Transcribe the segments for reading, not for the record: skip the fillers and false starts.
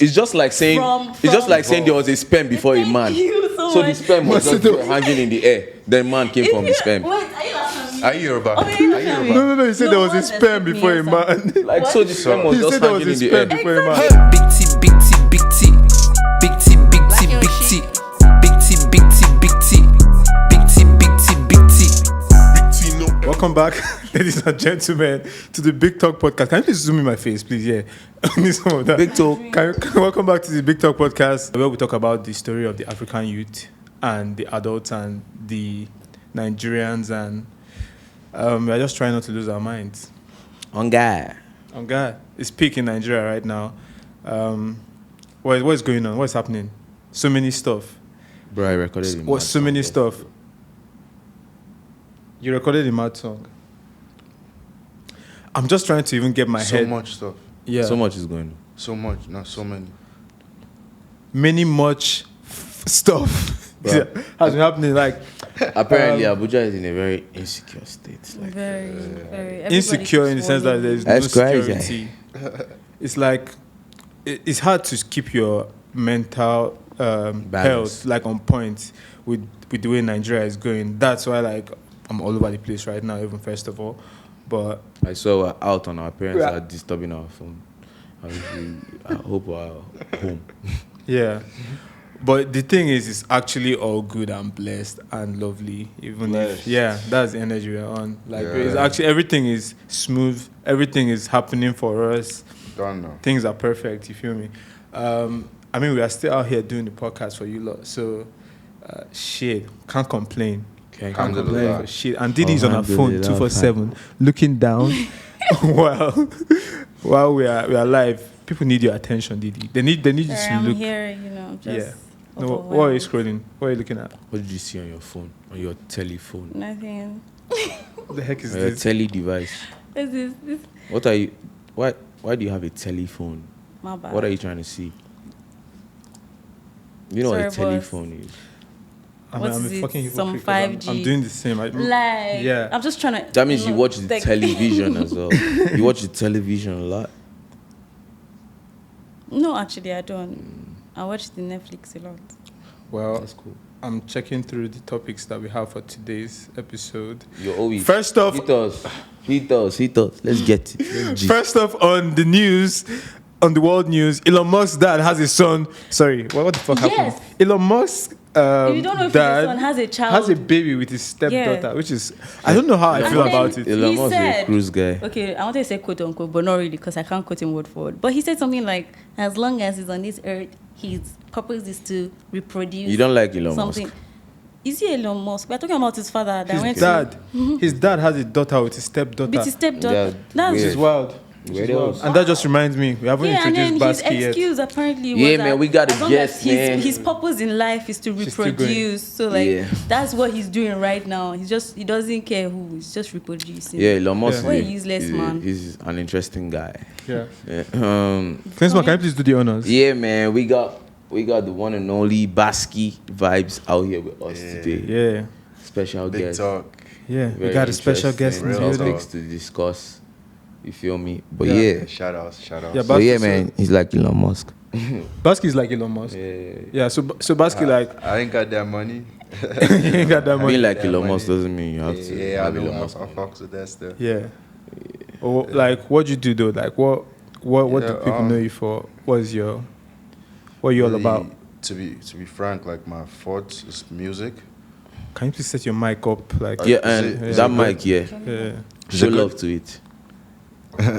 It's just like saying there was a sperm before a man. So the sperm was just hanging in the air. Then man came from the sperm. Wait, are you laughing? Are you Yoruba? No. He said there was a sperm before a man. Like so, the sperm was just hanging in the air. Before a man. Big T, big T, big T, big T, big T, big T, big T, big T, big T, big T, big T, big T. Welcome back, ladies and gentlemen, to the Big Talk podcast. Can you please zoom in my face, please? Yeah, I need some of that. Big Talk. Welcome back to the Big Talk podcast, where we talk about the story of the African youth and the adults and the Nigerians, and we're just trying not to lose our minds. On God. It's peak in Nigeria right now. What is going on? What's happening? So many stuff. Bro, I recorded it. So many stuff. You recorded a mad song. I'm just trying to even get my head. So much stuff. Yeah. So much is going on. So much, not so many. Much stuff has been happening. Like Apparently, Abuja is in a very insecure state. Like, very insecure in the sense that there's no That's crazy. security. It's like it's hard to keep your mental health like on point with the way Nigeria is going. That's why I'm all over the place right now, even first of all. But I saw we're out on our parents are disturbing our phone. I hope we're home. yeah. But the thing is, it's actually all good and blessed and lovely. Even if, that's the energy we're on. It's actually everything is smooth. Everything is happening for us. Done now. Things are perfect. You feel me? We are still out here doing the podcast for you lot. So, can't complain. Can't complain for shit. And Didi's on her phone 247, looking down while we are live. People need your attention, Didi. They need you to I'm look. here, just. No, what are you scrolling? What are you looking at? What did you see on your phone? On your telephone? Nothing. What the heck is On your this? tele device? What's this? What are you? Why do you have a telephone? My bad. What are you trying to see? You know what a Sorry, telephone is? What I'm is a it? fucking Some hypocrite 'cause 5G. I'm doing the same. I'm just trying to. That means you watch the television as well. You watch the television a lot. No, actually, I don't. I watch the Netflix a lot. Well, That's cool. I'm checking through the topics that we have for today's episode. You're always First off, hit us. Let's get it. First off, on the news, on the world news, Elon Musk's dad has a son. Sorry, what the fuck happened? Elon Musk. If you don't know if his dad son has a child, has a baby with his stepdaughter, which is I don't know how I feel about it. Elon He Musk is a said- cruise guy. okay, I wanted to say quote unquote, but not really because I can't quote him word for word. But he said something like, as long as he's on this earth, his purpose is to reproduce. You don't like Elon something. Musk? Is he Elon Musk? We're talking about his father that went His dad has a daughter with his stepdaughter. with his stepdaughter. Yeah, That's Which is wild. Weird else. And that just reminds me, we haven't and then introduced his Baski yet. excuse apparently was Yeah, that man, we gotta as long guess, as his, man. his purpose in life is to She's still reproduce. So Yeah. that's what he's doing right now. He doesn't care who. He's just reproducing. Yeah, Elon Musk What a useless man. He's an interesting guy. Yeah. Yeah. Can you please do the honors? Yeah, man, we got the one and only Baski vibes out here with us today. Yeah. Special Big guest. talk. Yeah. We Very got a special guest in the Real building. topics to discuss. You feel me? But Yeah. yeah. Shout outs. Yeah, But yeah, Baski's- man, he's like Elon Musk. Baski is like Elon Musk. Yeah, so Baski I ain't got that money. he ain't got that money. Being like Yeah, Elon money. Musk doesn't mean you have to Yeah, I have know. Elon I Musk. fucks with that stuff. Yeah. Or, what you do though? Like what do people know you for? What are you all about? To be frank, like my forte is music. Can you please set your mic up? Like Yeah, Is and it- that is it mic, yeah. yeah. Show it good? love to it.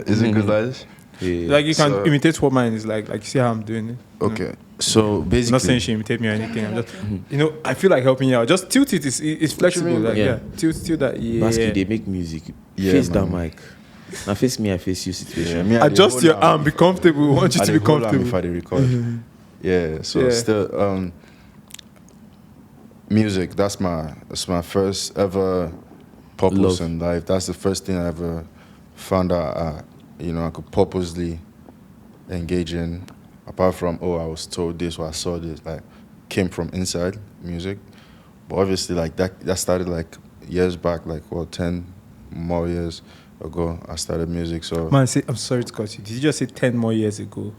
Is it good, guys? Yeah. Like you can So- imitate what mine is like. Like you see how I'm doing it. Okay. So I'm basically, not saying she imitate me or anything. I'm just, I feel like helping you out. Just tilt it. It's flexible. mean? Like Yeah. tilt that. Yeah. Baski, they make music. Yeah, Face that man. mic. Now face me, I face you situation. me, I dey Adjust hold your am arm. Be comfortable. We want you I to dey be hold am comfortable. if I dey record. Yeah. So Yeah. still, music. That's my first ever purpose Love. in life. That's the first thing I ever found out. I could purposely engage in. Apart from I was told this or I saw this, like came from inside music. But obviously, like that started like years back, like 10 more years ago. I started music. So Man, I'm sorry to cut you. Did you just say 10 more years ago?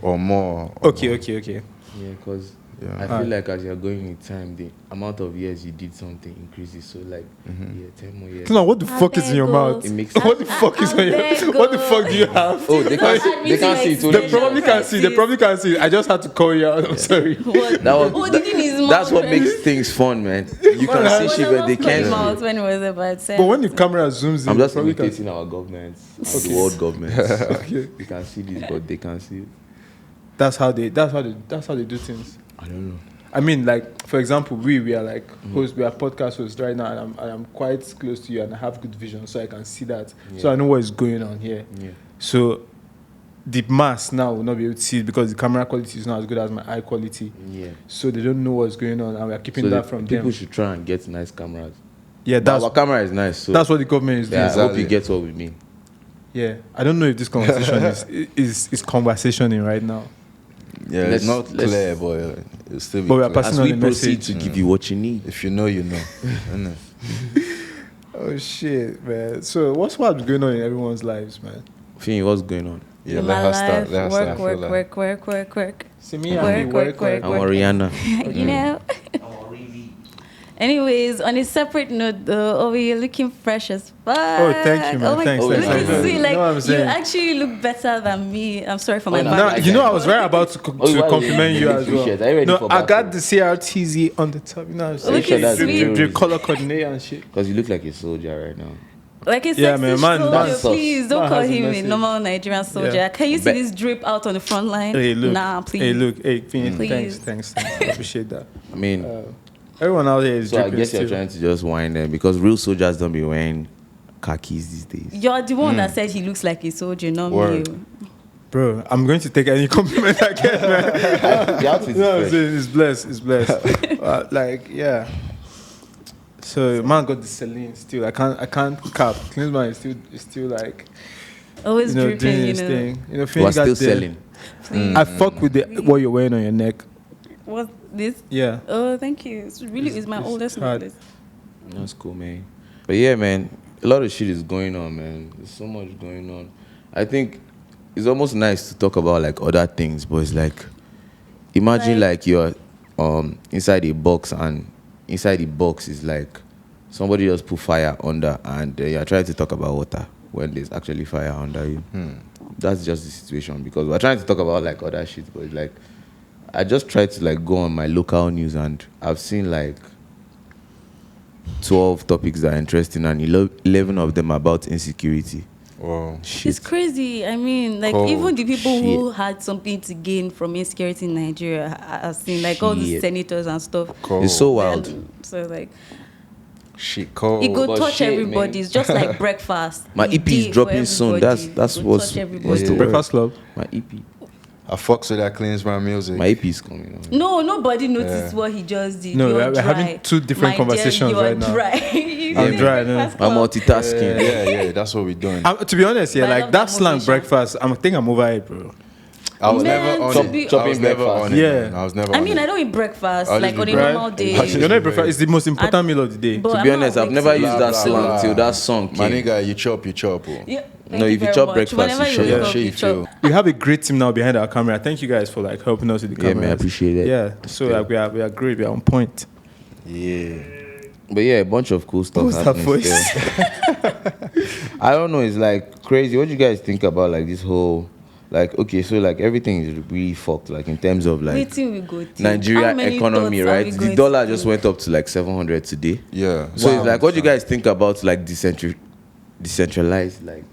or more. Okay. Yeah, because Yeah. I feel like as you're going in time, the amount of years you did something increases. So like, 10 more years. No, what the fuck is in your mouth? It makes What the fuck is on your? What the fuck do you have? Oh, they can't see it. They probably can't see. They probably can't see. I just had to call you out. I'm sorry. What? That was- Oh, the thing is, That's what makes things fun, man. You can see shit, but they can't see. Out when it was about But when the camera zooms in, I'm just they probably imitating our government, the world government. Okay. You can see this, but they can't see it. That's how they do things. I don't know. I mean, like, for example, we are like hosts, we are podcast hosts right now, and I'm quite close to you, and I have good vision, so I can see that. Yeah. So I know what is going on here. Yeah. So the mass now will not be able to see it because the camera quality is not as good as my eye quality. Yeah. So they don't know what's going on, and we are keeping So that from people them. should try and get nice cameras. Yeah, But our camera is nice, so that's what the government is doing. yeah, I hope Exactly. you get what we mean. Yeah, I don't know if this conversation is conversationing right now. Yeah, Let's- it's not let's- clear, but it'll still be But we are clear. passing As on we the proceed message. to give you what you need. If you know, you know. Innit? Oh shit, man! So what's going on in everyone's lives, man? Fini, what's going on? Yeah, In let my her start. life, Let her start. I feel like- work. See me, Work. I'm Oriana. You know. Anyways, on a separate note, though, oh, you're looking fresh as fuck. Oh, thank you, man. Oh my Thanks, God, thanks, looking thanks. sweet. You Like, know what I'm you saying? actually look better than me. I'm sorry for my no, bad. No, I you know can- I was right about to Oh, why compliment you you did as the well. t-shirt? Are you ready No, for I got battle? the CRTZ on the top. You know what I'm saying? Look at sweet. The color coordinate and shit. Because you look like a soldier right now. Like a sexy Yeah, man, soldier, that's sus. please don't Man call has a him a message. normal Nigerian soldier. Yeah. Can you see Bet. this drip out on the front line? Hey, look. Nah, please. Hey, look. Hey, Finn, Please. thanks. I appreciate that. I mean, Everyone out here is so I dripping guess you're still. trying to just wind them because real soldiers don't be wearing khakis these days. You're the one that said he looks like a soldier, not Word. me. Bro, I'm going to take any compliment I get, man. The outfit is You know what I'm fresh. saying? It's blessed. Like, yeah. So man got the Celine still. I can't cap. Klinsmann is still like, Always you know, dripping, doing you his know. thing. You know, Finn We're got still the- selling. I fuck with what you're wearing on your neck. What's this? Yeah. Oh, thank you. It's really is my it's oldest hard. necklace. That's cool, man. But yeah, man, a lot of shit is going on, man. There's so much going on. I think it's almost nice to talk about like other things, but it's like imagine like you're inside a box and inside the box is like somebody just put fire under and you're trying to talk about water when there's actually fire under you. That's just the situation because we're trying to talk about like other shit, but it's like I just tried to like go on my local news and I've seen like 12 topics that are interesting and 11 of them about insecurity. Wow. Shit. It's crazy. I mean, like Cold even the people shit. who had something to gain from insecurity in Nigeria, I've seen like all the Shit. senators and stuff. Cold. It's so wild. So like Shit cold. it go but touch shit, everybody. man. It's just like breakfast. My It EP is dey dropping for soon. everybody. That's It go what's touch everybody. the Yeah. word. Breakfast Club. My EP. I fucks with that Klinsmann music. My EP is coming on. No, nobody noticed what he just did. No, You're we're dry. having two different My conversations dear, you're right now. Dry. I'm dry, no. I'm multitasking. yeah, that's what we're doing. To be honest, yeah, But I like love that that slang motivation. breakfast. I think I'm over it, bro. I was Man, never on to it. be- I was never breakfast. on it. Yeah. man. I was never I on mean, it. I don't eat breakfast I'll like just on be a right. normal day. I'll just You know, be breakfast is the most important meal of the day. But To I'm be not honest, I've awake never till- used that song till that song My came. nigga, you chop. Yeah, No, thank if you very chop much. breakfast, Whenever you you should. wake Yeah, up, sure you you chop. feel. We have a great team now behind our camera. Thank you guys for like helping us with the Yeah, camera. man, I appreciate it. Yeah, so like we are great. We are on point. Yeah. But yeah, a bunch of cool stuff Who's that happening voice? still. I don't know. It's like crazy. What do you guys think about like this whole, like okay, so like everything is really fucked. Like in terms of like Waiting we go to. Nigeria How many economy, thoughts are right? we The going dollar to just do? went up to like 700 today. Yeah. So it's like, what do you guys think about like decentralized like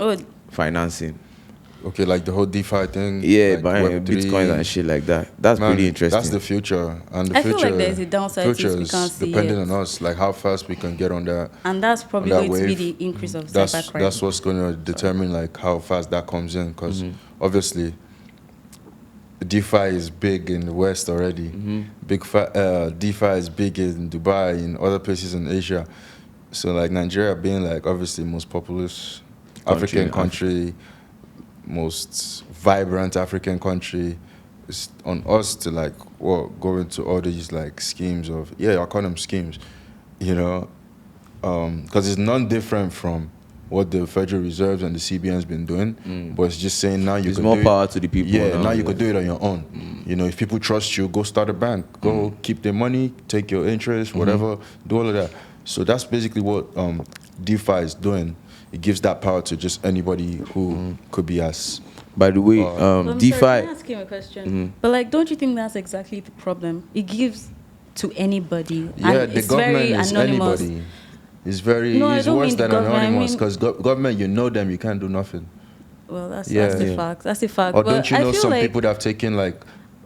Oh, financing? Okay, like the whole DeFi thing. Yeah, like buying Web3. bitcoins and shit like that. That's Man, pretty interesting. That's the future, and the I feel future. like there's a downside to it future we is can't see depending yet. on us, like how fast we can get on that. and that's probably On that going to be wave, the increase of That's cybercrime. that's what's going to determine like how fast that comes in, because obviously, DeFi is big in the West already. DeFi is big in Dubai, in other places in Asia. So like Nigeria being like obviously most populous African country, most vibrant African country, it's on us to like go into all these like schemes of I call them schemes, you know, because it's non different from what the Federal Reserves and the CBN's been doing, but it's just saying now you There's can more do power it. to the people. Yeah, now you could do it on your own. You know, if people trust you, go start a bank, go keep their money, take your interest, whatever, do all of that. So that's basically what DeFi is doing. It gives that power to just anybody who could be as. By the way, I'm DeFi. sorry, can I ask you a question? But like, don't you think that's exactly the problem? It gives to anybody. Yeah, and the it's government very is anonymous. anybody. It's very. No, I It's don't worse mean the than government, I anonymous mean- because government, you know them, you can't do nothing. Well, that's Yeah. the Yeah. fact. That's the fact. Or but don't you I know feel some like people that have taken like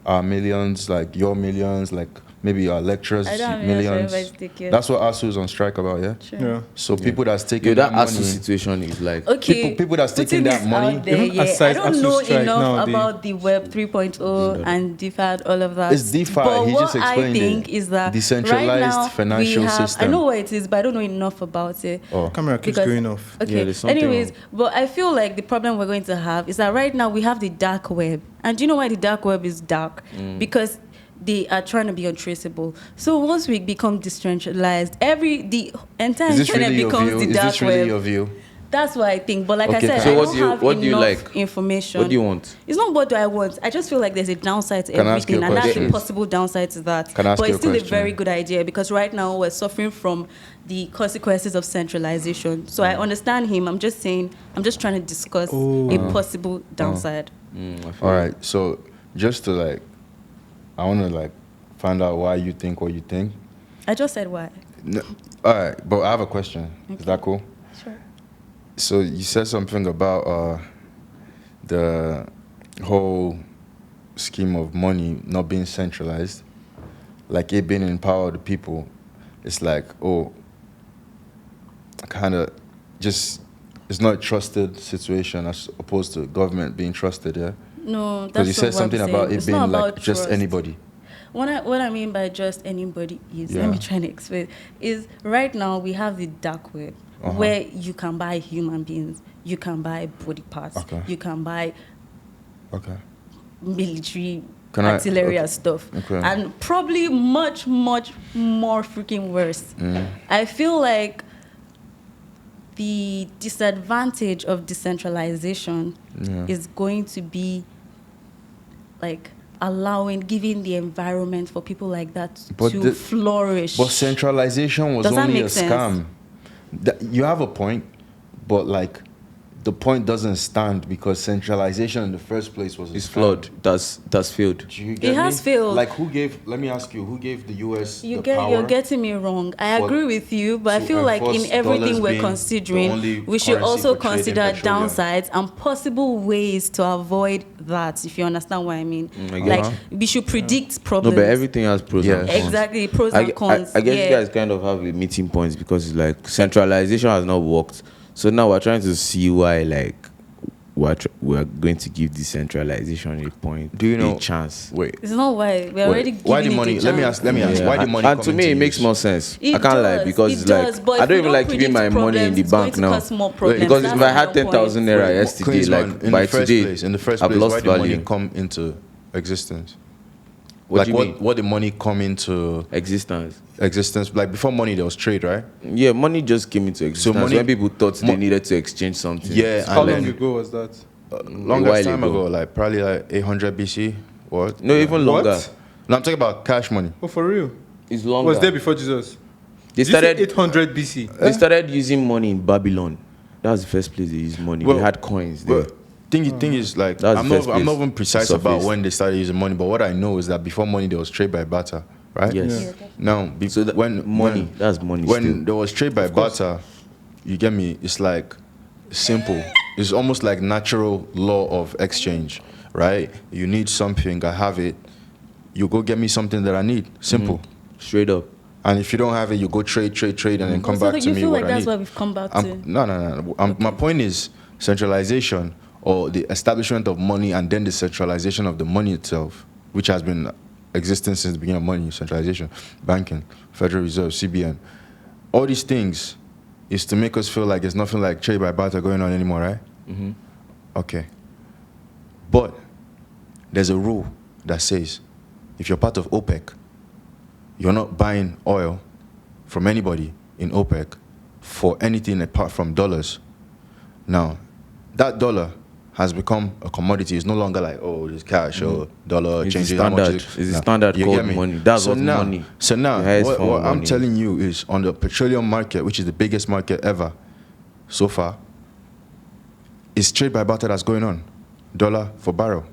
our millions, like your millions, like maybe our lecturers' I don't have millions. millions for everybody to take it. That's what ASU is on strike about, yeah. Sure. Yeah. So people that's taking Yo, that that ASU money, situation is like. Okay, people that's putting taking that this money- out there, Even yeah. aside I don't ASU know strike enough now, about the Web 3.0 and DeFi and all of that. It's DeFi, But he what just explained I think it. is that Decentralized right now financial we have, system. I know what it is, but I don't know enough about it. Oh. Camera keeps Because- going off. Okay. Yeah, there's something Anyways, wrong. but I feel like the problem we're going to have is that right now we have the dark web, and do you know why the dark web is dark? Because they are trying to be untraceable. So once we become decentralized, the entire Is this internet really your becomes view? the Is dark this really web. your view? That's what I think. But like Okay, I said, so I what don't do you- have what do you enough like? information. What do you want? It's not what do I want. I just feel like there's a downside to Can I ask you everything, a and that's question? a possible downside to that. Can I ask but you it's a still a question? very good idea because right now we're suffering from the consequences of centralization. So I understand him. I'm just trying to discuss a possible downside. I feel All right, so just to like, I want to like find out why you think what you think. I just said why. No, all right, but I have a question. Is that cool? Sure. So you said something about the whole scheme of money not being centralized, like it being in power of the people. It's like, kind of just, it's not a trusted situation as opposed to government being trusted, yeah? No, Because you that's said not what something I'm about saying. it It's being not like about just trust. anybody. What I mean by just anybody is, Yeah. let me try and explain, is right now we have the dark web where you can buy human beings, you can buy body parts, Okay. you can buy Okay. military Can I- artillery okay. and stuff. Okay. And probably much, much more freaking worse. I feel like the disadvantage of decentralization is going to be like giving the environment for people like that But to flourish. But centralization was Does that only a make sense? scam. You have a point, but like the point doesn't stand because centralization in the first place was a it's scam. flawed. That's failed. Do you get has me? failed. Like let me ask you, who gave the US the power? You're getting me wrong. I for- agree with you, but I to feel like in enforce everything dollars we're being the considering, only we should currency also for trading consider petroleum. downsides and possible ways to avoid that, if you understand what I mean. I get Like, it. we should predict No, problems. but everything has pros and Yes. cons. Exactly, pros I and cons. I guess yeah. you guys kind of have a meeting points because it's like centralization has not worked. So now we're trying to see why like we're going to give decentralization a point. Do you know a chance? Wait. It's not why. We're already giving why the it money? a Let me chance. ask. Yeah. Why the money? And to come me, into it makes use? more sense. It I can't lie does, because it it's does, like but I if don't we even like keeping my predict money in problems, the it's going bank to now. cause more problems. Because That's if I the had whole 10,000 point. naira Wait, yesterday, Queensman, like in by the first today, place, in the first I've place, lost why did value. money come into existence? What like do you mean? what did money come into Existence. existence? Like before money, there was trade, right? Yeah, money just came into existence money- when people thought they mo- needed to exchange something. Yeah, How and long then ago was that? longest while time ago. ago, like probably like 800 BC. What? No, even longer. What? No, I'm talking about cash money. Oh, for real? It's longer. Was there before Jesus? They Did you say started 800 BC. they started using money in Babylon. That was the first place they used money. Well, they had coins there. Well, thing is like That's I'm the not first I'm not place even precise to about surface. when they started using money, but what I know is that before money there was trade by barter, right? Yes. Yeah. Now, So that when money, when, that's money when still. there was trade by barter, you get me? It's like simple. It's almost like natural law of exchange, right? You need something, I have it. You go get me something that I need. Simple. Straight up. And if you don't have it, you go trade, and then come So back to you me feel what like I that's need. why we've come back to. No. My point is centralization or the establishment of money and then the centralization of the money itself, which has been existing since the beginning of money, centralization, banking, Federal Reserve, CBN. All these things is to make us feel like there's nothing like trade by barter going on anymore, right? Mm-hmm. Okay. But there's a rule that says if you're part of OPEC, you're not buying oil from anybody in OPEC for anything apart from dollars Now, that dollar has become a commodity. It's no longer like, oh, it's cash or dollar It's changes. the How much standard. is- It's the Nah, standard you called get me? money. That's what money. So now, The highest what form of I'm money. telling you is on the petroleum market, which is the biggest market ever so far, is trade by barter that's going on. Dollar for barrel.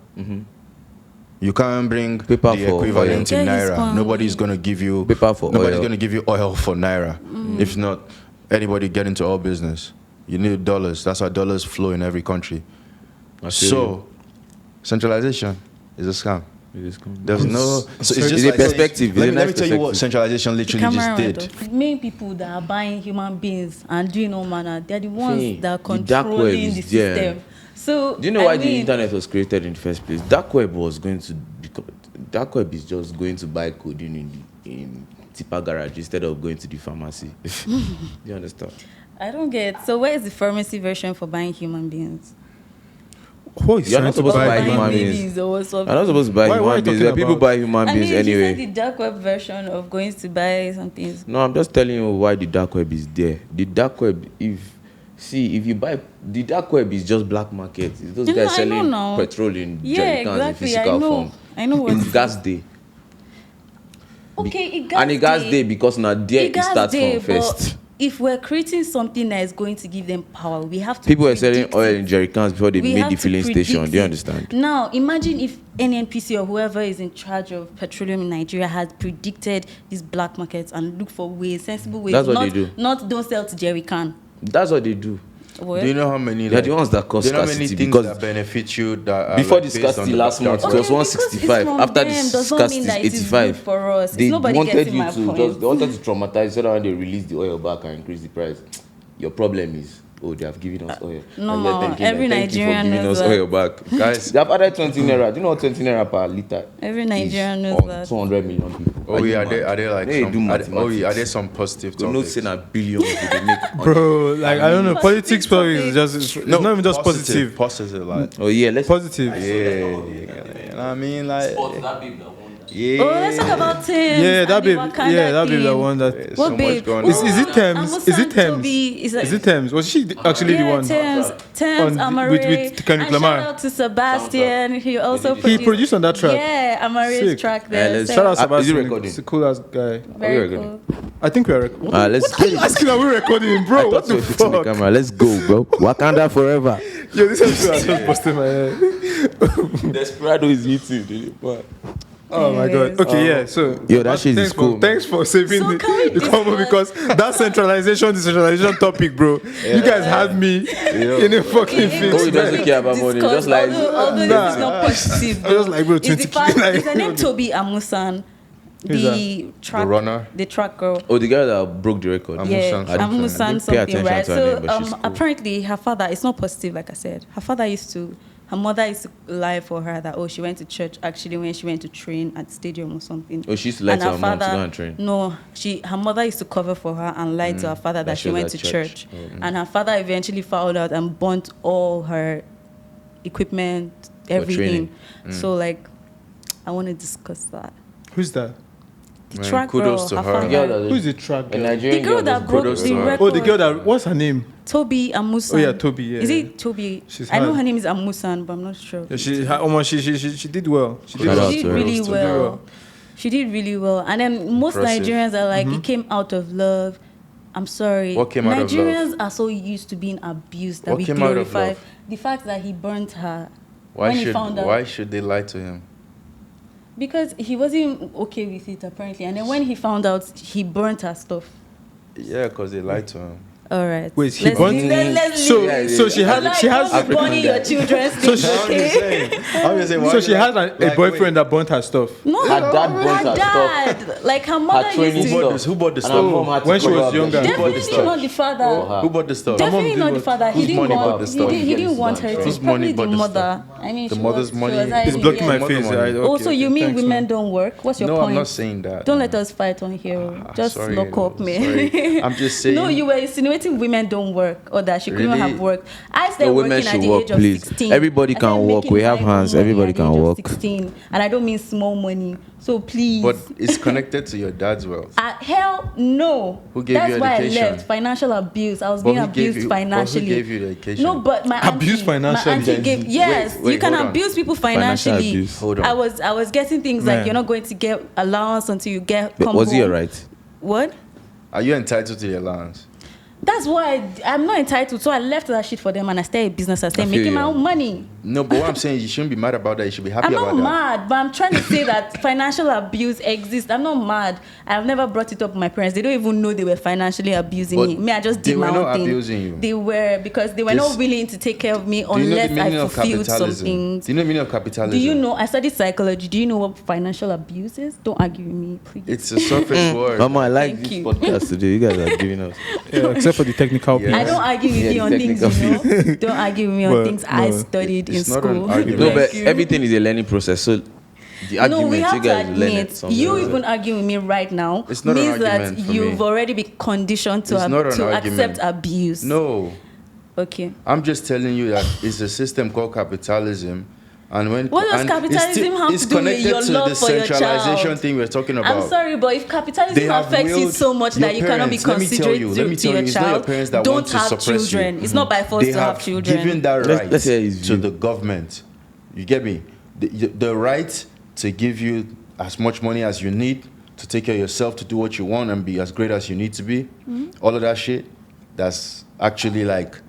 You can't bring Paper the for equivalent oil. in Yeah, he's naira. fine. Nobody's gonna give you Paper for nobody's oil. gonna give you oil for naira. If not, anybody get into oil business. You need dollars. That's why dollars flow in every country. I feel So, centralization is a scam. you. It is cool. There's no. So it's just It's a like perspective. Let It's me, a let me nice tell you what perspective. centralization literally just Camera did. the main people that are buying human beings and doing all manner, they're the ones See, that are the dark web controlling is the there. system. So Do you know why I the mean, internet was created in the first place? Dark web was going to become. Dark web is just going to buy coding in Tipa garage instead of going to the pharmacy. Do you understand? I don't get. So where is the pharmacy version for buying human beings? What is You're trying not to supposed to buy buy Buying human babies beings. or I'm something. not supposed to buy Why are human you beings. talking People about- buy human I beings mean, anyway. you said the dark web version of going to buy something. No, I'm just telling you why the dark web is there. The dark web, if you buy the dark web, is just black market. It's those No, guys I know selling now. petrol in Yeah, jerry cans exactly. in physical I know. form. I know what. It's gas day. Okay, it gas And it gas day. day because now there it gas starts day, from but first. if we're creating something that is going to give them power, we have to. People were selling predict oil it. in jerry cans before they We made have the to filling predict station. Do you it. understand? Now, imagine if NNPC or whoever is in charge of petroleum in Nigeria had predicted these black markets and look for ways, sensible ways. That's what not, they do. Not don't sell to jerry can. That's what they do. What? Do you know how many? They're the ones that cause do you know how many scarcity things because that benefit you that are before like the based on scarcity the last month, dark it was web? Because it's 165. from After the them does not scarcity mean is that it is 85. good for us. It's They nobody wanted getting you my to point. just they wanted to traumatize so that when they release the oil back and increase the price. Your problem is, they have given us oil. no, And you're ma, thanking every them. Thank you for Nigerian giving knows us that. oil back. Guys, they have added 20 naira. Do you know what 20 naira per liter? Every is Nigerian knows on that. 200 million people. Oh yeah, you are they like They some? do mathematics. Are there some positive You know, topics? saying a billion they make. Bro, like I don't know, politics probably is just it's not even just positive. Positive, like Oh yeah, let's Positive. yeah, you know what I mean, like yeah. Oh, let's talk about Thames. Yeah, that and the babe. Wakanda Yeah, that babe. That thing. one that. There's What so babe? much going Is on. it Thames? Is it Amusan, Thames? Tobi, Is it Thames? Was she actually the one? Thames, On- Amare. with Kendrick and Lamar. shout out to Sebastian. He also He produced on that track. Yeah, Amare's Sick. track there. let's- So, Shout out Is it Sebastian. recording? He's a cool ass guy. very we're cool. I think we are. What let's are you asking? Are we recording, bro? I What thought the we were fixing the fuck? camera. Let's go, bro. Wakanda forever. Yo, this episode I just busted my head. Desperado is hitting, dude. Oh my god. Anyways. Okay, yeah. So Yo, that shit is thanks cool, For, thanks for saving So can we the combo because that decentralization topic, bro. You guys had me in a fucking fit. Oh, he doesn't care about money, just like- although this Nah. is not positive. I was like, bro, It's 20 the fact, like- is her name Tobi Amusan, Who's the track, The runner? the track girl. Oh, the girl that broke the record. Yeah, Amusan something. Amusan I didn't pay something, attention right? to her So name, but she's cool. apparently her father, it's not positive, like I said. Her mother used to lie for her that she went to church actually when she went to train at stadium or something. Oh, she used to lie And to her mom to go and train. No, her mother used to cover for her and lie to her father that That she she was went at to church. church. And her father eventually found out and burnt all her equipment, everything. So like, I want to discuss that. Who's that? The Man, track kudos girl, to her her. father. Girl that- Who's the track A girl? Nigerian The girl that broke kudos the to her. record. Oh, the girl that. What's her name? Tobi Amusan. Oh, yeah, Tobi, yeah, Is yeah. it Tobi? She's I know hard. her name is Amusan, but I'm not sure. Yeah, she did well. She did Shout well. out She to did her. really Kudos to well. her. She did really well. And then most Impressive. Nigerians are like, it came out of love. I'm sorry. What came out of love? Nigerians are so used to being abused that What we came out of glorify love? the fact that he burnt her when he found out. Why should they lie to him? Because he wasn't okay with it apparently. And then when he found out, he burnt her stuff. Yeah, because they lied to him. All right. Wait, he Let's burnt- leave- let's So, leave it. so she has Don't be burning your children's things, okay? I'm just saying, why So she did has I- a like, boyfriend that burnt her stuff. No, Her dad burnt her dad. Like her mother training used Who to. bought this? Who bought the And her stuff? mom had to When she cover was up. younger. Who bought the Definitely stuff? not the father. Who bought the stuff? Definitely not the father. He Whose didn't money want. bought the stuff? He didn't want her to. Whose It's money probably bought the the mother. I mean, The she mother's was, money? She was It's It's blocking my Mother face. money. Right? Also, Okay, you mean thanks, women man. don't work? What's your No, point? I'm not saying that. Don't no. let us fight on here. Just Sorry, lock up, man. sorry. I'm just saying. No, you were insinuating insinuating women don't work or that she couldn't Really? have worked. I started No, women working at should the work, age of please. 16. Everybody I can started work. making We have my own hands. money Everybody at the can age of work. 16, and I don't mean small money. So please. But it's connected to your dad's wealth. Hell no. Who gave That's you why education? I left. Financial abuse. I was But being who gave abused you- but financially. who gave you the education? No, but my Abused auntie, financially? My auntie gave. Yes, Wait, you can hold on. abuse people Financial financially. abuse. Hold on. I was getting things like Man. you're not going to get allowance until you get. But Come was he home. alright? What? Are you entitled to the allowance? That's why I'm not entitled. So I left that shit for them and I started a business. I started I feel making my you. own money. No, but what I'm saying, you shouldn't be mad about that. You should be happy I'm not about that. mad, but I'm trying to say that financial abuse exists. I'm not mad. I've never brought it up with my parents. They don't even know they were financially abusing But me. Me, I just they did my were own not thing. abusing you. They were, because they were This- not willing to take care of me Do you know the unless meaning I of fulfilled some capitalism? things. Do you know the meaning of capitalism? Do you know? I studied psychology. Do you know what financial abuse is? Don't argue with me, please. It's a surface word. Mama, I like Thank this you. podcast today. You guys are giving us. Yeah, except for the technical Yeah. I piece. don't argue with Yeah, you on things, technical you know. Don't argue with me on Well, things I no, studied in it's not an school. argument. No, Thank but you. everything is a learning process. So the No, argument we you have to guys learn it admit, somewhere. you even arguing with me right now It's not an means that argument for you've me. already been conditioned to, It's not an to argument. accept abuse. No, Okay. I'm just telling you that it's a system called capitalism. And when What does and capitalism have it's to do with connected your to love the for your centralization child? thing we're talking about. I'm sorry, but if They capitalism have affects you willed so much that your you cannot be parents. Let me tell considerate you, to, let me to tell your you, it's not your child, parents that don't want to have suppress you. Mm-hmm. children. It's not by force They to have have children. given that Let's- right let's hear his to view. the government. You get me? The right to give you as much money as you need to take care of yourself, to do what you want and be as great as you need to be. All of that shit, that's actually like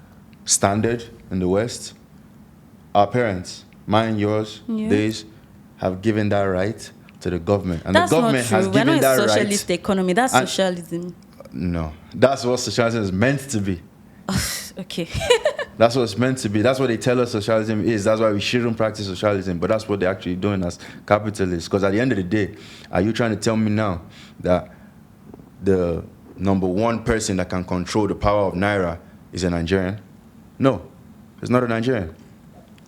standard in the West. Our parents, mine, yours, Yeah. theirs, have given that right to the government. And That's the not government true. has We're given not a that socialist right. economy. That's And- socialism. No, that's what socialism is meant to be. Okay. That's what it's meant to be. That's what they tell us socialism is. That's why we shouldn't practice socialism. But that's what they're actually doing as capitalists. Because at the end of the day, are you trying to tell me now that the number one person that can control the power of Naira is a Nigerian? No, it's not a Nigerian.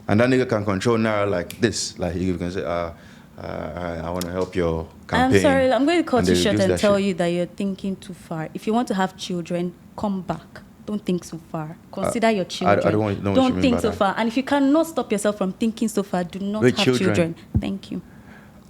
And that nigga can control Naira like this. Like he can say, I want to help your campaign. I'm sorry, I'm going to cut And you they short reduce and that tell shit. you that you're thinking too far. If you want to have children, come back. Don't think so far. Consider your children. I don't know what you mean think by so that. far. And if you cannot stop yourself from thinking so far, do not Wait, have children? children. Thank you.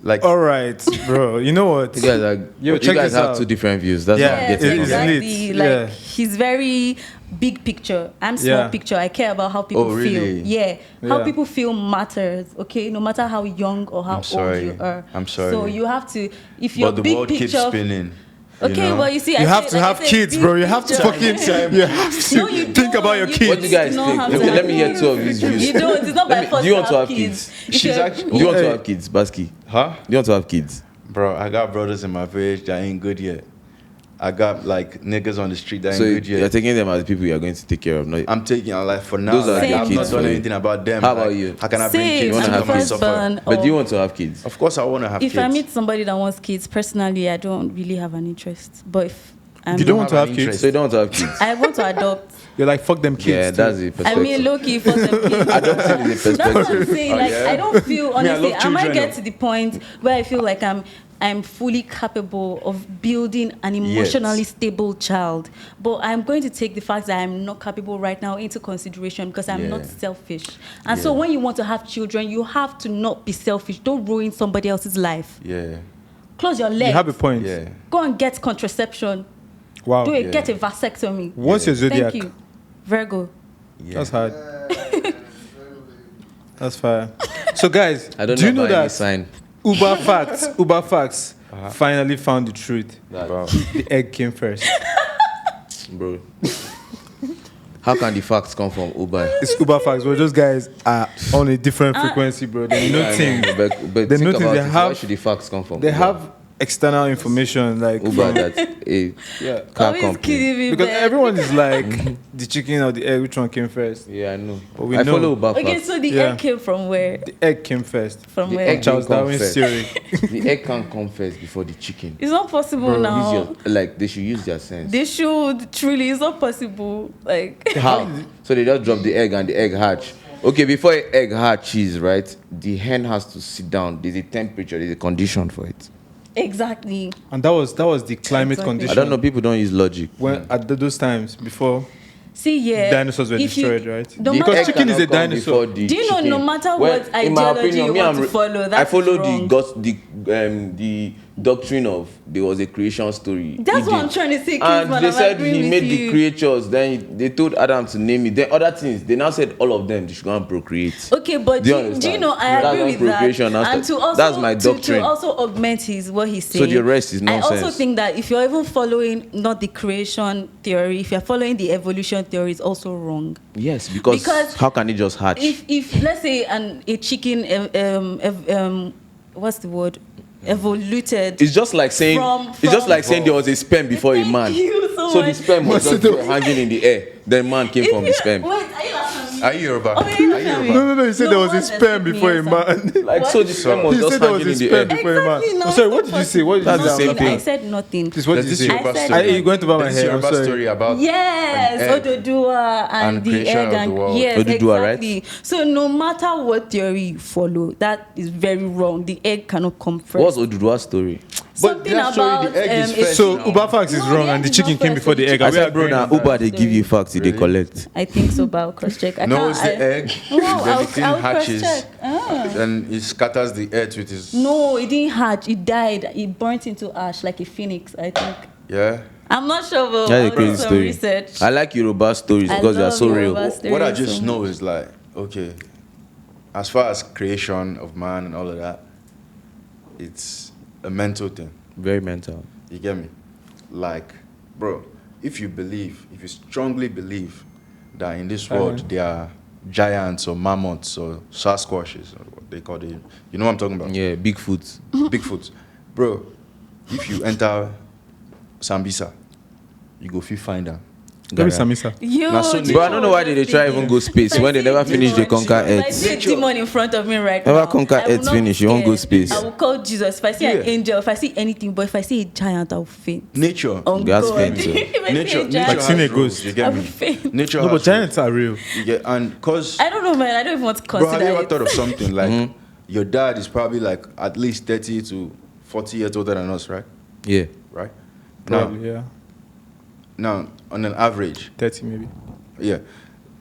Like, All right, bro. You know what? You guys are. Yo, you check guys this have out. two different views. That's Yeah, what I'm Yes, getting. it's from that. lit. exactly. Yeah. Like he's very big picture. I'm small Yeah. picture. I care about how people Oh, really? feel. Yeah. How Yeah. people feel matters. Okay, no matter how young or how I'm sorry. old you are. I'm sorry. So you have to, if you're but the big world picture. keeps spinning. Okay, know? well you see, You I have say- to like I have said, kids, big bro. You have to picture. fucking. You have to No, you think don't. about your You- kids. What do you guys don't think? have Okay, to let me hear have two of these views. You don't. It's not by force Do you want to have kids. kids? If She's you're- actually- Do you want to Hey. have kids, Baski? Huh? Do you want to have kids? Bro, I got brothers in my village that ain't good yet. I got like niggas on the street that ain't So good you're yet. taking them as people you are going to take care of. No, I'm taking our life for now. Those are like, the I've kids not for done you. anything about them. How Like, about you? How can I bring Same. kids? You wanna to have come and kids? suffer? Firstborn but do you or- want to have kids? Of course, I want to have If kids. I meet somebody that wants kids, personally, I don't really have an interest. But if I'm, You don't want to have have an kids. So you don't want to have kids? I want to adopt. You're like fuck them kids. Yeah, too. that's the I perspective. mean, low key for them kids. Adopting is a That's what perspective. I'm saying. Oh, Like, yeah? I don't feel honestly. love I might children, get though. to the point where I feel like I'm fully capable of building an emotionally stable child. But I'm going to take the fact that I'm not capable right now into consideration because I'm Yeah. not selfish. And so Yeah. when you want to have children, you have to not be selfish. Don't ruin somebody else's life. Yeah, Close your legs. You have a point. yeah. Go and get contraception. Wow. Do it. Yeah. Get a vasectomy. What's your zodiac? Thank you. Virgo. Yeah. That's hard. That's fire. So guys, I don't do you know know about any that sign. Uber Facts finally found the truth? Wow. The egg came first. Bro. How can the facts come from Uber? It's Uber Facts, but those guys are on a different frequency, bro. They know things. But They think notice about they it. Why have- should the facts come from They Uber? have external information like Uber from- that a yeah. car Always company. kidding me, Because man. everyone is like the chicken or the egg, which one came first? Yeah, I know. But we I know. follow Uber Okay, facts. so the Yeah. egg came from where? The egg came first. From The where? egg Charles didn't come Darwin's first. theory. The egg can't come first before the chicken. It's not possible Bro, now. Use your, like they should use their sense. They should truly. It's not possible. Like How? So they just drop the egg and the egg hatch. Okay, before egg hatches, right? The hen has to sit down. There's a temperature. There's a condition for it. Exactly. And that was the climate Exactly. condition. I don't know. People don't use logic. When at those times before See, yeah. dinosaurs were if you- destroyed, right? no Because matter- chicken is a cannot come dinosaur. before the Do you know, chicken. no matter Well, what in my ideology opinion, you me, want I'm to follow, I that's follow wrong. the doctrine of there was a creation story. That's what I'm Egypt. trying to say, And Kingsman, they I'm said agreeing he with made you. the creatures. Then they told Adam to name it. Then other things. They now said all of them they should go and procreate. Okay, but Do you do you understand? know, I That's agree when with that. procreation has And to- to also, that's my to doctrine. also augment what he's So saying. the rest is I also nonsense. think that if you're even following not the creation theory, if you're following the evolution theory, it's also wrong. Yes, because how can it just hatch? If let's say a chicken what's the word, evoluted. It's just like saying there was a sperm before a Thank man. you so So the much. sperm was just hanging in the air. Then man came from the sperm. Wait, are you laughing at me? Are you Yoruba? Oh, you're laughing at me. No. You said there was a what's the sperm thing before a is, man. Like so the sperm was He just said there was hanging a in the sperm air. before a man. Exactly, no, I'm sorry, it's what not did you say? What did That's you the say? same thing. I said nothing. This what There's did this you say? Yoruba I said- story. Are you going to buy my There's this hair? I'm Yoruba sorry. story about Yes, an egg Ododuwa and and the creation egg of the and world. yes, Oduduwa, right? exactly. So no matter what theory you follow, that is very wrong. The egg cannot come first. What's Oduduwa's story? Something that story, about the egg is first. So No. Uber facts is No, wrong the and the egg is chicken not came first, before the the egg. chicken- I Are we said, bro, agreeing now on that? Uber they give you facts, they Really? collect. I think so, but I'll cross-check. I No, can't- it's the egg. No, then the I'll thing hatches. cross-check. Ah. Then it scatters the earth with his. No, it didn't hatch. It died. It burnt into ash like a phoenix, I think. Yeah. I'm not sure, but That's I'll a do crazy some story. research. I like Yoruba stories I because they are love so real. Yoruba stories. What I Story just so know much. is like, okay, as far as creation of man and all of that, it's a mental thing. Very mental. You get me? Like, bro, if you strongly believe that in this world there are giants or mammoths or Sasquatches or what they call it, you know what I'm talking about? Yeah, Bigfoot. Bigfoot. Bro, if you enter Sambisa, you go find them. Maybe Samisa. You, Now, so- do you But I don't know why what they try even go space If I when they see never a finish the demon- conquer If I earth. see a demon in front of me right Never now, conquer I will earth not finish, be you won't go scared. space. I will call Jesus. If I see an Yeah. angel, if I see anything, but if I see a giant, I will faint. Nature. On That's God. faint, yeah. If I see Nature, a nature giant, Like seeing a has rules, ghost. you I get will me? faint. Nature No, but has giants are real. rules. You get, and cause I don't know, man. I don't even want to bro, have consider you ever it. thought of something like your dad is probably like at least 30 to 40 years older than us, right? Yeah. Right? Probably, yeah. Now, on an average, 30 maybe. yeah.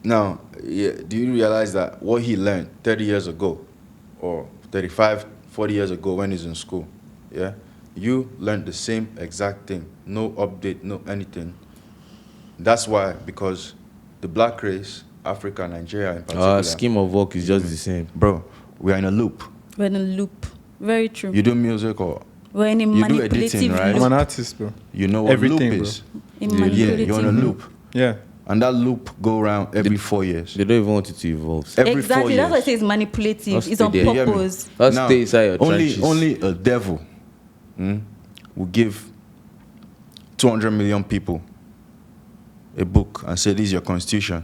Now, yeah, do you realize that what he learned 30 years ago or 35, 40 years ago when he's in school, yeah? You learned the same exact thing. No update, no anything. That's why, because the black race, Africa, Nigeria in particular, Our scheme of work is just the same. bro, we are in a loop. We're in a loop. Very true. You do music or We're in a you do manipulative editing, right? I'm loop. an artist, bro. you know what Everything, loop bro. is. A Yeah, manipulative you're in a loop. Yeah. And that loop go around every 4 years. They don't even want it to evolve. Every 4 Exactly. years. That's why I say it's manipulative. Just It's on stay there. You get me? purpose. Let's Now, stay inside your trenches. only a devil will give 200 million people a book and say, this is your constitution.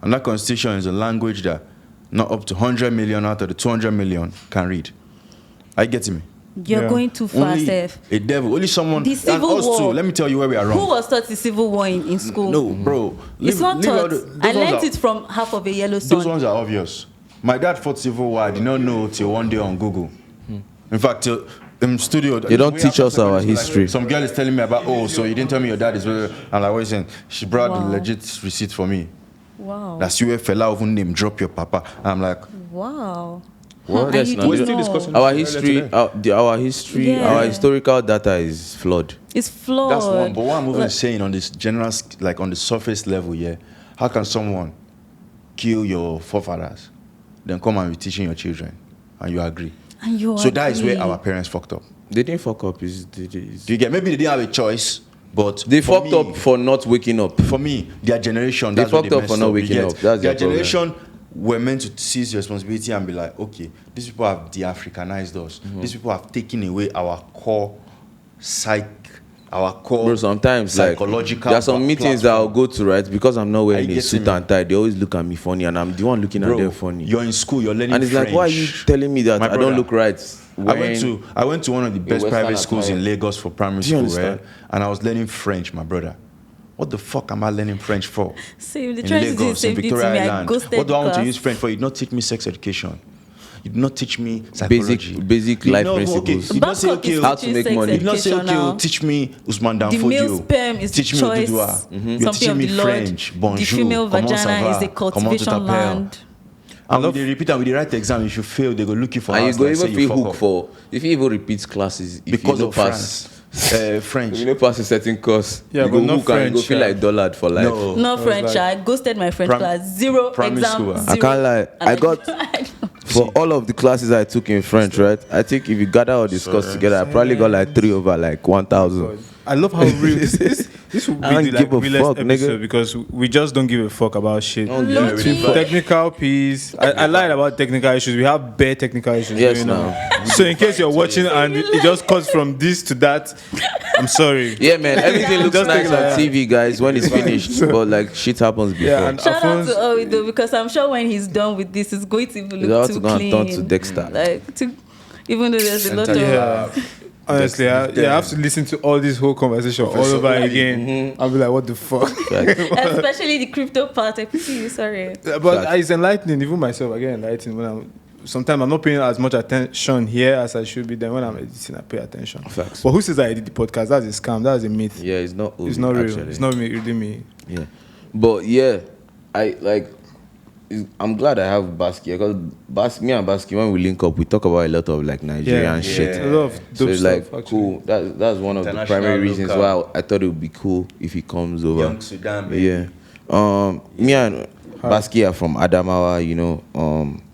And that constitution is a language that not up to 100 million out of the 200 million can read. Are you getting me? You're Yeah. going too far, Only Seth. a devil, only someone, The and civil us too. war. Let me tell you where we are wrong. Who was taught the civil war in school? No, bro. It's not all taught. those I ones learned are- it from half of a yellow sun. Those ones are obvious. My dad fought civil war. I did not know till one day on Google. In fact, till in studio. They don't we teach have us our secondary school, history. Like, some girl is telling me about, oh, so you didn't tell me your dad is. I'm like, what are you saying? She brought the Wow. legit receipt for me. Wow. That's you, fella, even name drop your papa. I'm like, Wow. What? And Yes, you no, didn't we're still know. discussing- Our Earlier history, today. our history, Yeah. our historical data is flawed. It's flawed. that's one. But what I'm even Like- saying on this general, like on the surface level, yeah, how can someone kill your forefathers, then come and be teaching your children, and you agree? And you So that is where agree. our parents fucked up. They didn't fuck up. Do you get? Maybe they didn't have a choice, but They for fucked me- up for not waking up. For me, their generation, They that's what fucked up messed for not you waking get? up. That's their their problem. generation were meant to seize responsibility and be like, okay, these people have de-Africanized us. Mm-hmm. These people have taken away our core our core Bro, sometimes like psychological. there are some meetings that I'll platform. go to, right? Because I'm not wearing Are you a getting suit me? and tie. They always look at me funny, and I'm the one looking at Bro, them funny. you're in school, you're learning And it's French. like, why are you telling me that My I don't brother, look right? I went to one of the best Western private schools attire. in Lagos for primary Do you school, right? understand? And I was learning French, my brother. What the fuck am I learning French for? See, they In try to do the Lagos, in same thing to Victoria me. I Island. ghosted What do I want to class. use French for? You not teach me sex education. You did not teach me psychology. Basic You life know, principles. Okay, you did not say, okay, how to make money. you did not say, okay, now. teach me Usman Dan The male Fodio. sperm is Teach the me choice, Oduduwa. You're something teaching of me the Lord. French, bonjour, The female comment ça vagina va, is a comment tu cultivation t'appelles. land. And with the repeat and with the right exam, if you fail, they go look you for And you house, go like, even say you feel fuck hook up. for if you even repeat classes if Because you no of pass. French. If you no pass a certain course, Yeah, you but go not hook and you go French, feel yeah. like $1 for life. No. No French. like- I ghosted my French Prim- class. Zero primary exam. school, Zero. I can't lie. And I got for all of the classes I took in French, right? I think if you gather all the scores together, I probably got like 3 over like 1,000. I love how real this will I don't be the give a realest fuck, episode nigga. because we just don't give a fuck about shit. Don't give a Low-key. fuck. Technical piece. I lied about technical issues. We have bare technical issues Yes, going on. now. So in case you're watching and it just cuts from this to that, I'm sorry. Yeah, man. Everything looks Just nice take it like on TV, guys, when it's finished. But like shit happens before. Yeah, and Shout out Alphonse- to Owido because I'm sure when he's done with this, it's going to even He's about look to too go and clean. turn to Dexter. Like, even though there's a lot of. Yeah. Honestly, I have to listen to all this whole conversation all over again. I'll be like, what the fuck? Especially the crypto part. I pity you, sorry. But it's enlightening. Even myself, I get enlightened when sometimes I'm not paying as much attention here as I should be. Then when I'm editing, I pay attention. Facts. But who says I edit the podcast? That's a scam. That's a myth. Yeah, it's not. It's not real. actually. It's not me. Really me. Yeah, but yeah, I like. I'm glad I have Baski because me and Baski, when we link up, we talk about a lot of like Nigerian shit. A lot of dope So it's stuff, like actually. cool. That's one of the International primary reasons local. why I thought it would be cool if he comes over. Young Sudan, baby. Yeah. Me and Baski are from Adamawa,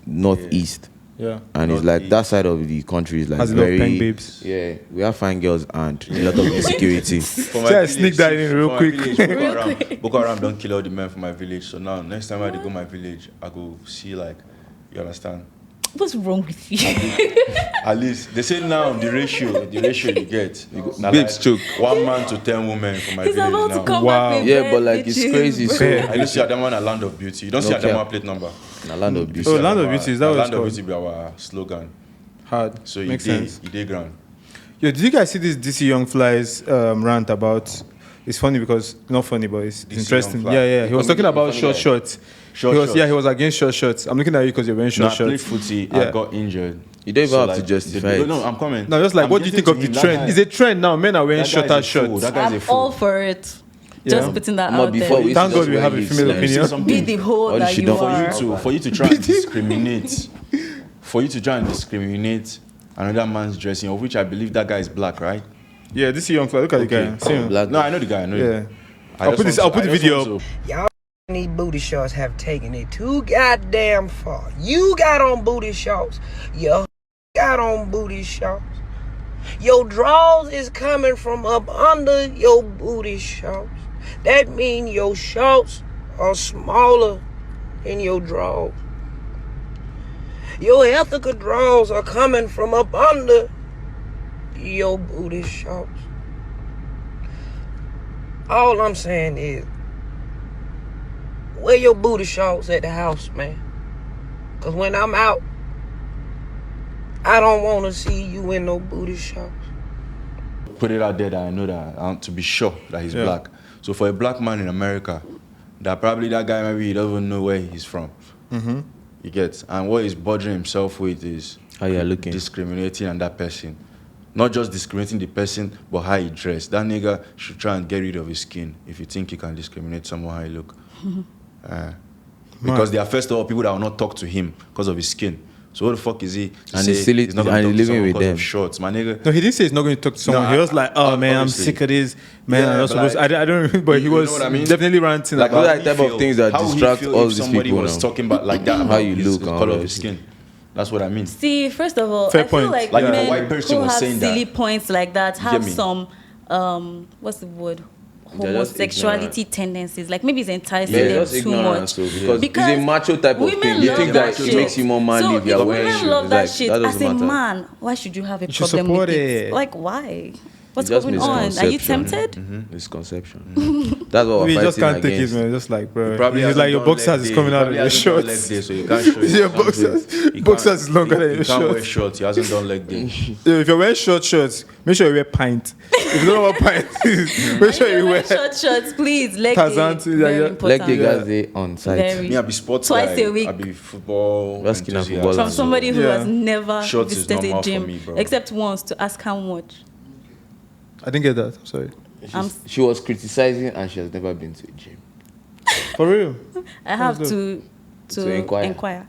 northeast. Yeah. And it's like that side of the country is like Has a lot of very peng babes. Yeah, we have fine girls and a lot of insecurity. For Say I sneak that in real quick. Boko Haram don't kill all the men from my village. So now, next time I go my village, I go see like, you understand? What's wrong with you? At least they say now the ratio you get, you go, Babes choke. 1 man to 10 women from my He's village about now. to come Wow. back with Yeah, bad but like it's bitches, crazy. bro. So I don't see Adama in a land of beauty. You don't see No Adama cap. plate number. in a land of beauty. Oh, land of beauty, is that what it's land of called? beauty be our slogan. Hard. So Makes you sense. dey ground. Yo, did you guys see this DC Young Fly's rant about? It's funny because not funny, but it's DC interesting. Young Fly. Yeah. He was talking about funny short guy. shorts. Short shorts. He was against short shorts. I'm looking at you because you're wearing No, short I played shorts. footy. Yeah. I got injured. You don't even So, have like, to justify it. No, I'm coming. No, just like, I'm what do you think getting of to the him. trend? That It's guy- a trend now. Men are wearing that guy shorter is a fool. shorts. That guy's a I'm fool. all for it. Yeah. Just putting that But out before there. we Thank God we have a used to female wear You see opinion. something? Be the whole All that she you done are. For you to try and discriminate, another man's dressing, of which I believe that guy is black, right? Yeah, DC Young Fly. Look at the guy. See him? Black No, I know the guy. I know. the Yeah. guy. I'll put the video up. Y'all these booty shorts have taken it too goddamn far. You got on booty shorts. Your got on booty shorts. Your drawers is coming from up under your booty shorts. That mean your shorts are smaller than your drawers. Your ethical drawers are coming from up under your booty shorts. All I'm saying is, wear your booty shorts at the house, man. Cause when I'm out, I don't want to see you in no booty shorts. Put it out there that I know that to be sure that he's Yeah. black. So for a black man in America, that probably that guy maybe he doesn't know where he's from. Mm-hmm. You get, and what he's bothering himself with is How you are looking. discriminating on that person. Not just discriminating the person, but how he dressed. That nigga should try and get rid of his skin if you think he can discriminate someone how he look. Because they are first of all people that will not talk to him because of his skin. So what the fuck is he to And say he's still- he's not going and to talk he's to living someone with because them. of shorts, my nigga? No, he didn't say he's not going to talk to someone. No, He was like, "Oh man, I'm obviously. sick of this, man. Yeah, I'm not but supposed." like- I don't. But he You was know what I mean? definitely ranting Like, about. those are How the type he of feel- things that how would he distract feel all if these somebody people was now. talking about like that How about you his look the and color all of his that. skin. That's what I mean. See, first of all, Fair I feel point. like Like if a men white person who was have saying that. silly points like that get have me? some, what's the word? They're just Homosexuality ignorant. tendencies. Like maybe it's enticing Yeah, them just too ignorance. much. So, because it's a macho type of women thing. You love think that it shit. makes you more manly so if you're if wearing women shoes. love It's that like, shit, that as doesn't a matter. man, why should you have a You should problem support with it. it? Like why? What's It's just going on? Are you misconception. tempted? Misconception. That's what We we're just fighting can't take it, against. man. Just like, bro. Probably It's hasn't like your done boxers leg is day. coming out of Probably your hasn't done leg shorts. day, so you can't show it. Your You can't do boxers, it. You boxers can't- is longer than your You can't wear shorts. shorts. He hasn't done leg day. Yeah, if you're wearing short shorts, make sure you wear pint. If you don't know what pint is, make sure you wear. short shorts, please. Leg Tarzan day, too, yeah, very yeah. important. Leg day guys they on site. Very. Me, I be sports Twice guy. a week. I be football. Baski na enthusiast. footballer. From somebody who Yeah. has never Shorts is visited a normal for gym me, bro. except once to ask how much. I didn't get that. I'm sorry. She was criticizing and she has never been to a gym. For real. I have That's to inquire. inquire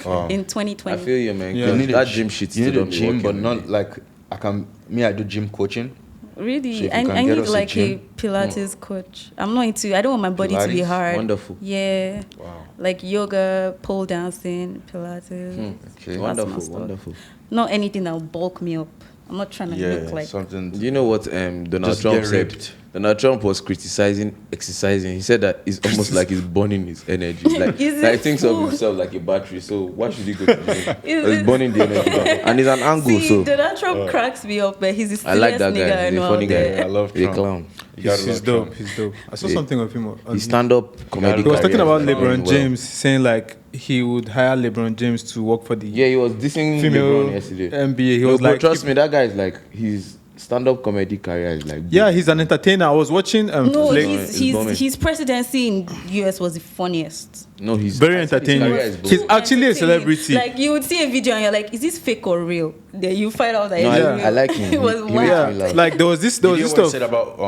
Wow. in I 2020. feel you, man. Yeah. 'cause You need that a gym shit You need still a don't be gym, working but with not me. like I can. Me, I do gym coaching. So Really, if you I can get need us a like a gym. Pilates coach. I'm not into. I don't want my body to be Pilates? hard. Wonderful. Yeah, Wow. like yoga, pole dancing, Pilates. Okay. That's my Wonderful, stuff. wonderful. Not anything that will bulk me up. I'm not trying to Yeah, look like. something. Do you know what Donald Just Trump get said? ripped. Donald Trump was criticizing exercising. He said that it's almost like he's burning his energy. Like, Is like it he thinks of full? himself like a battery. So why should he go to the gym? Is He's it- burning the energy. And he's an angle, See, so Donald Trump cracks me up, but he's the I like silliest that nigga guy. I He's a know funny out guy. there. I love He's a Trump. clown. You gotta He's love dope. Trump. He's dope. I saw Yeah. something of him. On His stand-up comedy. he was talking career about is doing LeBron well. James, saying like he would hire LeBron James to work for the Yeah, he was dissing female LeBron yesterday. NBA. He No, was but like, trust me, that guy is like his stand-up comedy career is like. yeah, he's an entertainer. I was watching. No, Flick- it's bombing. his presidency in US was the funniest. No, he's very his career entertaining. is booming. He's actually a Entertaining. celebrity. Like you would see a video and you're like, is this fake or real? Then you find out that No, it's Yeah. real. I like him. It was He wild. makes yeah, me laugh. like there was this Did you hear what he stuff. said about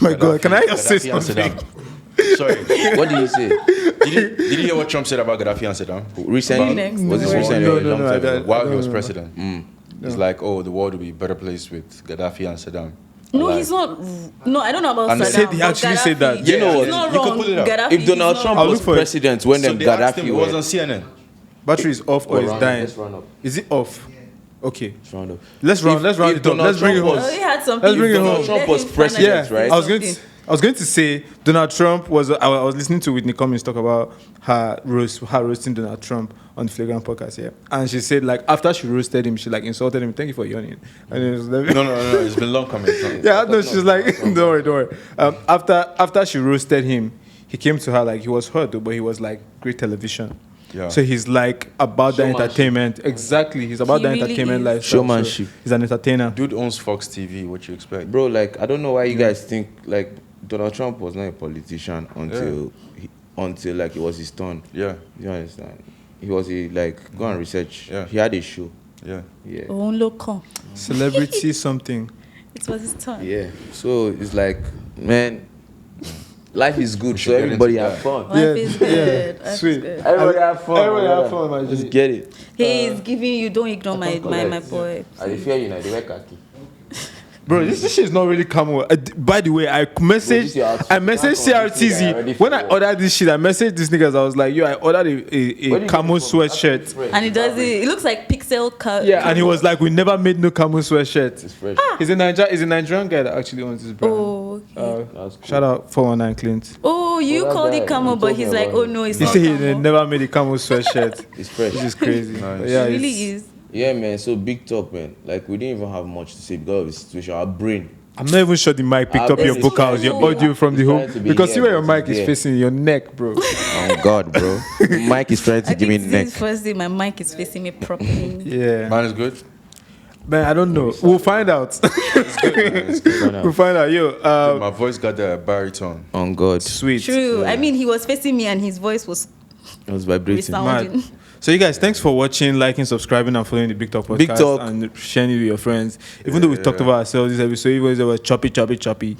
my God, can I just say Gaddafi and something? Saddam? Sorry. What did he say? Did you hear what Trump said about Gaddafi and Saddam? Recently? Next. Was this No, recently? no, A long no, time ago, I while he don't was know. president. It's like, oh, the world would be a better place with Gaddafi and Saddam. No, Like, he's not. No, I don't know about And Saddam. he said- he but actually said that. Gaddafi, You know he's what? not You could wrong. put it up. Gaddafi If Donald is Trump not I'll was look for it. president when So them they asked Gaddafi him, it were. was on CNN. Battery is off or Let's is round- dying. let's round up. Is it off? Okay. Let's round up. Let's round. If- Let's round if it up. Donald Let's bring it Trump home. was- Oh, he had something. Let's bring it to home. say. Trump Let was him finally president, Yeah, say right? I was going to say Donald Trump was. I was listening to Whitney Cummings talk about her roasting Donald Trump on the Flagrant podcast. Yeah, and she said like after she roasted him, she like insulted him. Thank you for yawning. And it was like, No, it's been long coming. yeah, no, she's like, don't worry. After she roasted him, he came to her like he was hurt, though, but he was like great television. Yeah. So he's like about the Showmanship. entertainment. Exactly, he's about He the really entertainment is. lifestyle. Showmanship. So he's an entertainer. Dude owns Fox TV. What you expect? Bro, like, I don't know why you guys think, like, Donald Trump was not a politician until like, it was his turn. Yeah, You understand? He was go and research. Yeah. He had a show. yeah. Yeah. Oh, look. Celebrity something. It was his turn. Yeah. So it's like, man, life is good. So should get everybody into have that. fun. Life is good. Life is Sweet. good. Everybody have fun. Everybody have brother. fun, my Just G. get it. He is giving you. Don't ignore my collect. boy. I fear you now. They wear khaki. Bro, this shit is not really camel. By the way, I this your outfit. messaged Come on, this nigga already CRTZ when I for ordered this shit. I messaged these niggas. I was like, yo, I ordered Where did you a camo get it from? sweatshirt. And he does it. It looks like pixel cut. Yeah, and he was like, we never made no camo sweatshirt. It's fresh. He's a Nigerian guy that actually owns this brand. Oh, okay. That's cool. Shout out 419 Clint. Oh, you that called guy, it camo, you but told he's me like, about oh it. no, it's He not said he camo. never made a camo sweatshirt, It's fresh. which is crazy. Nice. But yeah, It it's- really is. Yeah, man. So big talk, man. Like we didn't even have much to say because of the situation. Our brain. I'm not even sure the mic picked Our up your brain is vocals, your trying to- audio from the it's home. trying to be Because here, see where your but mic it's is there. facing your neck, bro. Oh God, bro. Mike is trying to I give me think neck. this is first day my mic is facing me properly. Yeah. Mine is good. Man, I don't know. We'll find out. We'll find out. Yo, My voice got that baritone. On God, sweet. True. I mean, he was facing me and his voice was it was vibrating. resounding. Mad. So you guys, thanks for watching, liking, subscribing, and following the Big Talk podcast. Big Talk. And sharing it with your friends. Even though we talked about ourselves this episode, even though we were choppy,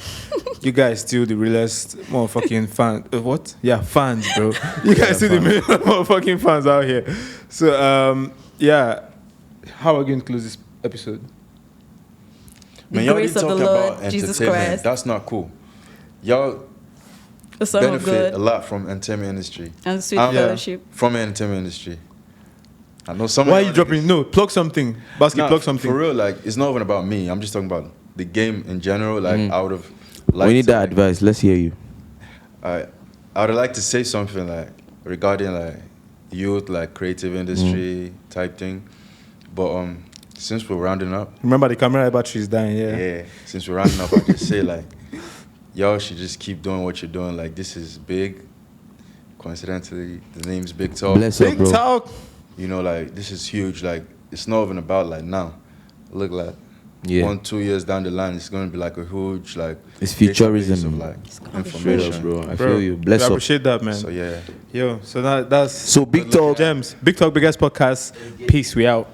you guys still the realest motherfucking fans. What? Yeah, fans, bro. You guys still the realest motherfucking fans out here. So, yeah. How are we going to close this episode? The Man, y'all already grace of the talked Lord about Jesus entertainment. Christ, That's not cool. Y'all the Son of benefit a God, lot from entertainment industry. and sweet Yeah. fellowship. From entertainment industry. I know some. Why are of you y'all dropping? niggas- No, plug something. Basket, Nah, plug something. For real, like it's not even about me. I'm just talking about the game in general. Like I would have liked We need to, that like, advice. Let's hear you. I would like to say something like regarding like youth, like creative industry type thing. But Since we're rounding up, Remember the camera battery is dying. Yeah. since we're rounding up, I just say like, y'all should just keep doing what you're doing. Like this is big. Coincidentally, the name's Big Talk. Bless up, Big bro. talk. You know, like this is huge. Like it's not even about like now. Look like 1-2 years down the line, it's gonna be like a huge like. It's futurism, of like Straight up, information, bro. I Bro, feel you. Bless I up. appreciate that, man. So yeah. Yo, so that's So Big Talk. Gems. Big Talk, biggest podcast. Peace. We out.